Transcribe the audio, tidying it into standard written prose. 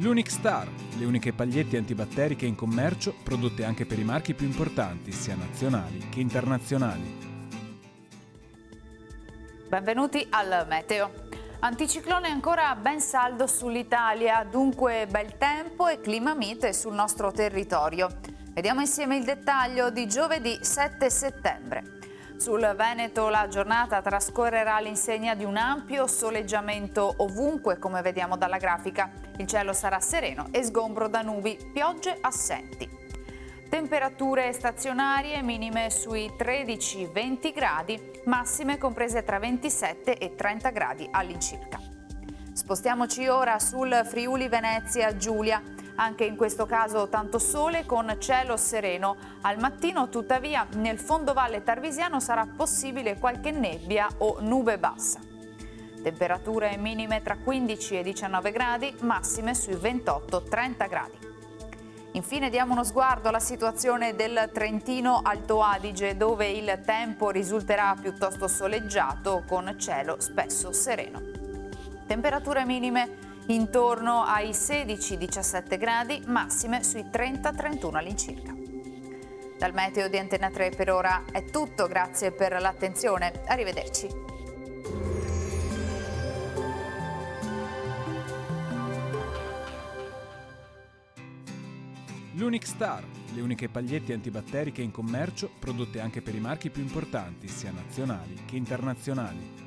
L'Unic Star, le uniche pagliette antibatteriche in commercio, prodotte anche per i marchi più importanti, sia nazionali che internazionali. Benvenuti al Meteo. Anticiclone ancora ben saldo sull'Italia, dunque bel tempo e clima mite sul nostro territorio. Vediamo insieme il dettaglio di giovedì 7 settembre. Sul Veneto la giornata trascorrerà all'insegna di un ampio soleggiamento ovunque, come vediamo dalla grafica. Il cielo sarà sereno e sgombro da nubi, piogge assenti. Temperature stazionarie minime sui 13-20 gradi, massime comprese tra 27 e 30 gradi all'incirca. Spostiamoci ora sul Friuli Venezia Giulia. Anche in questo caso tanto sole con cielo sereno. Al mattino tuttavia nel fondovalle tarvisiano sarà possibile qualche nebbia o nube bassa. Temperature minime tra 15 e 19 gradi, massime sui 28-30 gradi. Infine diamo uno sguardo alla situazione del Trentino Alto Adige, dove il tempo risulterà piuttosto soleggiato con cielo spesso sereno. Temperature minime intorno ai 16-17 gradi, massime sui 30-31 all'incirca. Dal meteo di Antena 3 per ora è tutto, grazie per l'attenzione, arrivederci. L'Unic Star, le uniche pagliette antibatteriche in commercio, prodotte anche per i marchi più importanti, sia nazionali che internazionali.